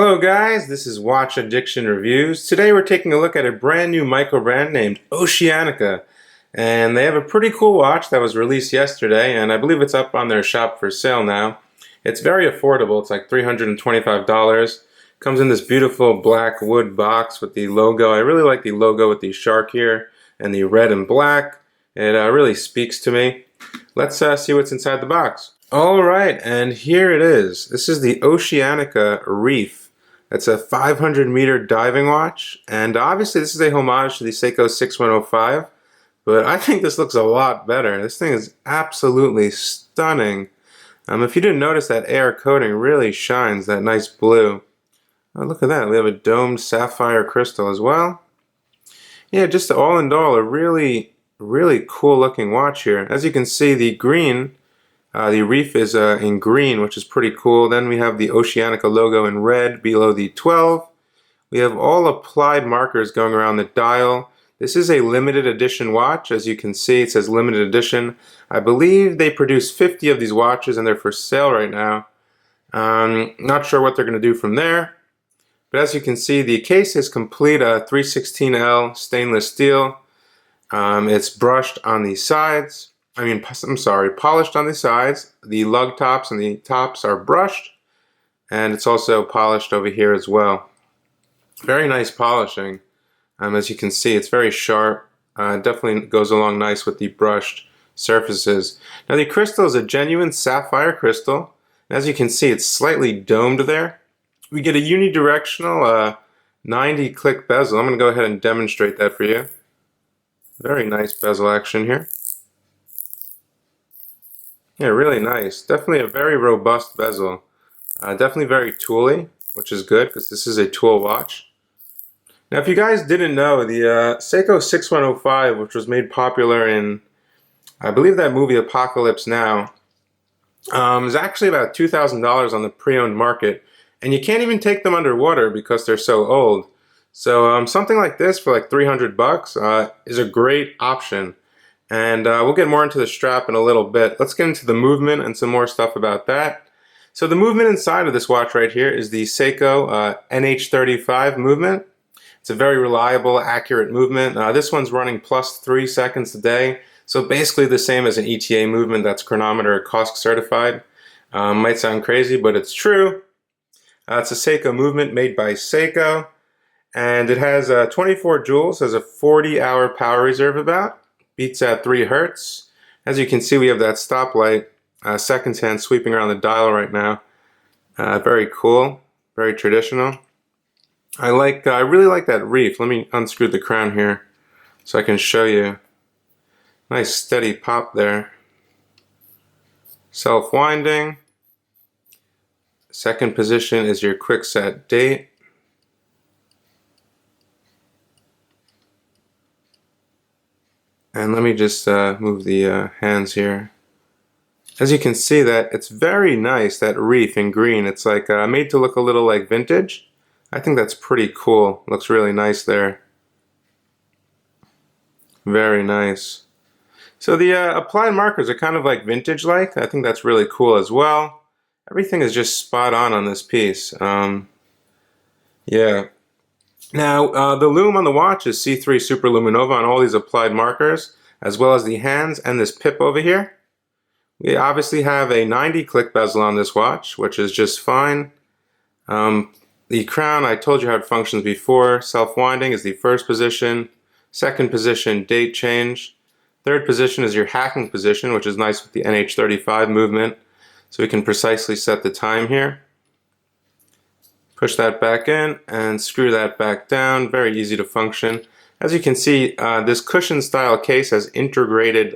Hello guys, this is Watch Addiction Reviews. Today we're taking a look at a brand new micro brand named Oceanica. And they have a pretty cool watch that was released yesterday, and I believe it's up on their shop for sale now. It's very affordable, it's like $325. Comes in this beautiful black wood box with the logo. I really like the logo with the shark here and the red and black. It really speaks to me. Let's see what's inside the box. Alright, and here it is. This is the Oceanica REEF. It's a 500-meter diving watch, and obviously this is a homage to the Seiko 6105, but I think this looks a lot better. This thing is absolutely stunning. If you didn't notice, that air coating really shines, that nice blue. Oh, look at that. We have a domed sapphire crystal as well. Yeah, just all in all, a really cool looking watch here. As you can see, the green, the reef is in green, which is pretty cool. Then we have the Oceanica logo in red below the 12. We have all applied markers going around the dial. This is a limited edition watch. As you can see, it says limited edition. I believe they produce 50 of these watches and they're for sale right now. Not sure what they're going to do from there. But as you can see, the case is complete 316L stainless steel. It's brushed on the sides. Polished on the sides. The lug tops and the tops are brushed, and it's also polished over here as well. Very nice polishing. As you can see, it's very sharp. Definitely goes along nice with the brushed surfaces. Now the crystal is a genuine sapphire crystal. And as you can see, it's slightly domed there. We get a unidirectional 90 click bezel. I'm going to go ahead and demonstrate that for you. Very nice bezel action here. Yeah, really nice. Definitely a very robust bezel. Definitely very tooly, which is good because this is a tool watch. Now, if you guys didn't know, the Seiko 6105, which was made popular in, I believe, that movie Apocalypse Now, is actually about $2,000 on the pre-owned market, and you can't even take them underwater because they're so old. So something like this for like $300 is a great option. And we'll get more into the strap in a little bit. Let's get into the movement and some more stuff about that. So the movement inside of this watch right here is the Seiko NH35 movement. It's a very reliable, accurate movement. This one's running +3 seconds a day. So basically the same as an ETA movement that's chronometer or COSC certified. Might sound crazy, but it's true. It's a Seiko movement made by Seiko. And it has 24 joules, has a 40-hour power reserve about. Beats at 3 hertz. As you can see, we have that stoplight seconds hand sweeping around the dial right now. Very cool, very traditional. I really like that reef. Let me unscrew the crown here so I can show you. Nice steady pop there. Self-winding. Second position is your quick set date. And let me just move the hands here. As you can see, that it's very nice, that reef in green. It's like made to look a little like vintage. I think that's pretty cool. Looks really nice there. Very nice. So the applied markers are kind of like vintage-like. I think that's really cool as well. Everything is just spot on this piece. Yeah. Now, the lume on the watch is C3 Superluminova on all these applied markers, as well as the hands and this pip over here. We obviously have a 90 click bezel on this watch, which is just fine. The crown, I told you how it functions before. Self-winding is the first position. Second position, date change. Third position is your hacking position, which is nice with the NH35 movement. So we can precisely set the time here. Push that back in and screw that back down. Very easy to function. As you can see, this cushion style case has integrated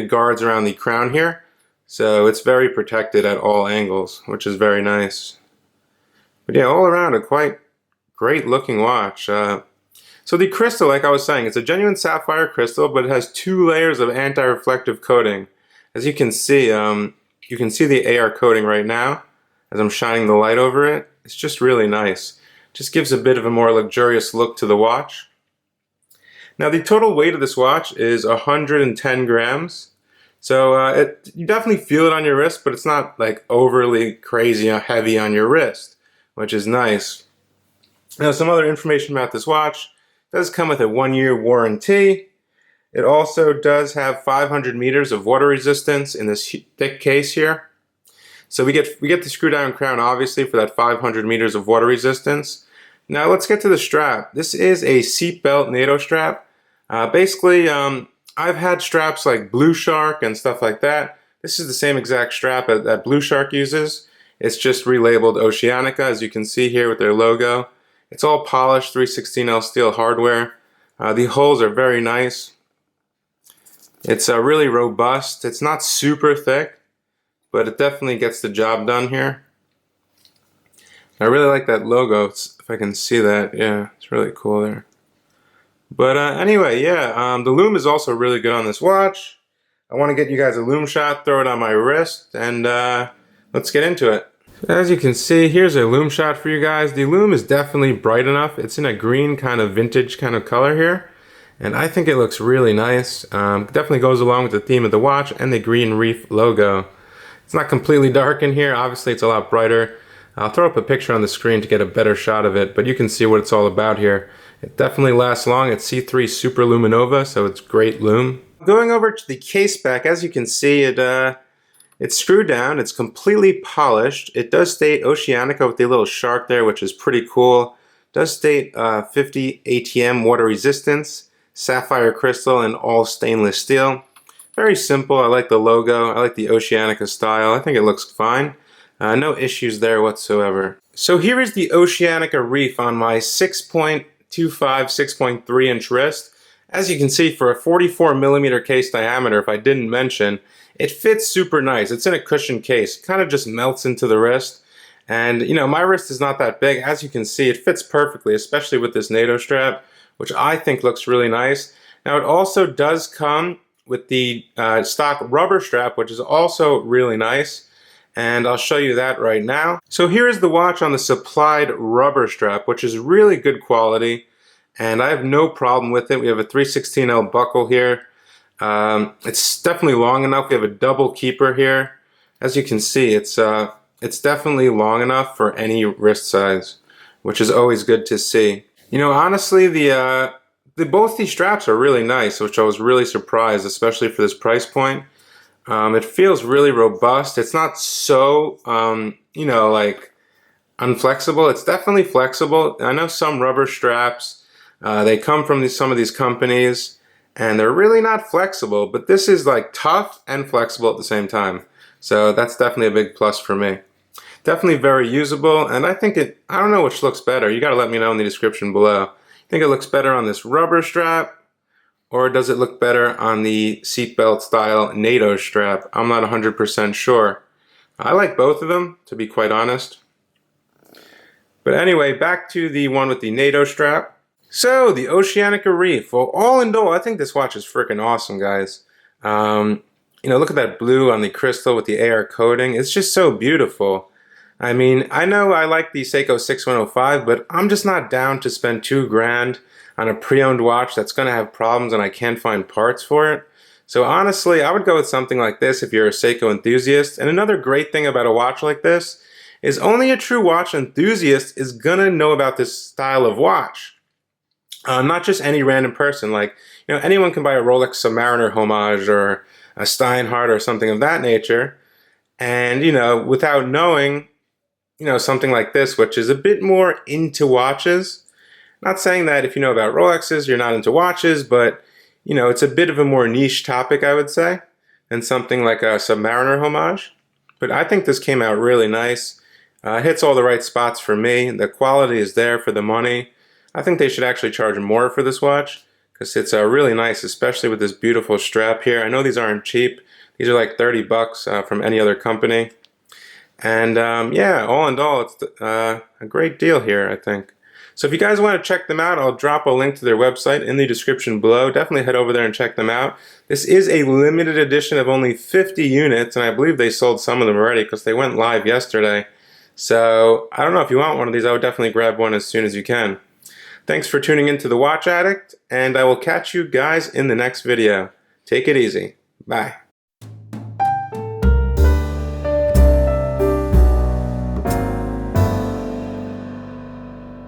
guards around the crown here. So it's very protected at all angles, which is very nice. But yeah, all around a quite great looking watch. So the crystal, like I was saying, it's a genuine sapphire crystal, but it has 2 layers of anti-reflective coating. As you can see the AR coating right now. As I'm shining the light over it, it's just really nice. Just gives a bit of a more luxurious look to the watch. Now the total weight of this watch is 110 grams. So you definitely feel it on your wrist, but it's not like overly crazy heavy on your wrist, which is nice. Now, some other information about this watch. It does come with a 1-year warranty. It also does have 500 meters of water resistance in this thick case here. So we get the screw down crown obviously for that 500 meters of water resistance. Now let's get to the strap. This is a seatbelt NATO strap. Basically, I've had straps like Blue Shark and stuff like that. This is the same exact strap that Blue Shark uses. It's just relabeled Oceanica, as you can see here with their logo. It's all polished 316L steel hardware. The holes are very nice. It's really robust. It's not super thick, but it definitely gets the job done here. I really like that logo, if I can see that. Yeah, it's really cool there. But anyway, yeah, the Lume is also really good on this watch. I want to get you guys a Lume shot, throw it on my wrist, and let's get into it. As you can see, here's a Lume shot for you guys. The Lume is definitely bright enough. It's in a green kind of vintage kind of color here, and I think it looks really nice. Definitely goes along with the theme of the watch and the green reef logo. It's not completely dark in here. Obviously, it's a lot brighter. I'll throw up a picture on the screen to get a better shot of it, but you can see what it's all about here. It definitely lasts long. It's C3 Super Luminova, so it's great lume. Going over to the Caseback, as you can see, it's screwed down. It's completely polished. It does state Oceanica with the little shark there, which is pretty cool. It does state 50 ATM water resistance, sapphire crystal, and all stainless steel. Very simple. I like the logo. I like the Oceanica style. I think it looks fine. No issues there whatsoever. So here is the Oceanica Reef on my 6.25, 6.3 inch wrist. As you can see, for a 44 millimeter case diameter, if I didn't mention, it fits super nice. It's in a cushioned case. It kind of just melts into the wrist. And you know, my wrist is not that big. As you can see, it fits perfectly, especially with this NATO strap, which I think looks really nice. Now it also does come with the stock rubber strap, which is also really nice. And I'll show you that right now. So here is the watch on the supplied rubber strap, which is really good quality, and I have no problem with it. We have a 316L buckle here. It's definitely long enough. We have a double keeper here. As you can see, it's definitely long enough for any wrist size, which is always good to see. You know, honestly, both these straps are really nice, which I was really surprised, especially for this price point. It feels really robust. It's not so, you know, like unflexible. It's definitely flexible. I know some rubber straps, they come from some of these companies, and they're really not flexible, but this is like tough and flexible at the same time. So that's definitely a big plus for me. Definitely very usable, and I think I don't know which looks better. You gotta let me know in the description below. You think it looks better on this rubber strap, or does it look better on the seatbelt style NATO strap? I'm not 100% sure. I like both of them, to be quite honest. But anyway, back to the one with the NATO strap. So, the Oceanica Reef. Well, all in all, I think this watch is freaking awesome, guys. You know, look at that blue on the crystal with the AR coating. It's just so beautiful. I mean, I know I like the Seiko 6105, but I'm just not down to spend $2 grand on a pre-owned watch that's going to have problems and I can't find parts for it. So honestly, I would go with something like this if you're a Seiko enthusiast. And another great thing about a watch like this is only a true watch enthusiast is going to know about this style of watch. Not just any random person. Like, you know, anyone can buy a Rolex Submariner homage or a Steinhardt or something of that nature. And, you know, without knowing, you know, something like this, which is a bit more into watches. Not saying that if you know about Rolexes, you're not into watches, but, you know, it's a bit of a more niche topic, I would say, than something like a Submariner homage. But I think this came out really nice. It hits all the right spots for me. The quality is there for the money. I think they should actually charge more for this watch because it's really nice, especially with this beautiful strap here. I know these aren't cheap. These are like 30 bucks from any other company. And yeah, all in all, it's a great deal here, I think. So if you guys want to check them out, I'll drop a link to their website in the description below. Definitely head over there and check them out. This is a limited edition of only 50 units, and I believe they sold some of them already because they went live yesterday. So I don't know, if you want one of these, I would definitely grab one as soon as you can. Thanks for tuning in to The Watch Addict, and I will catch you guys in the next video. Take it easy. Bye.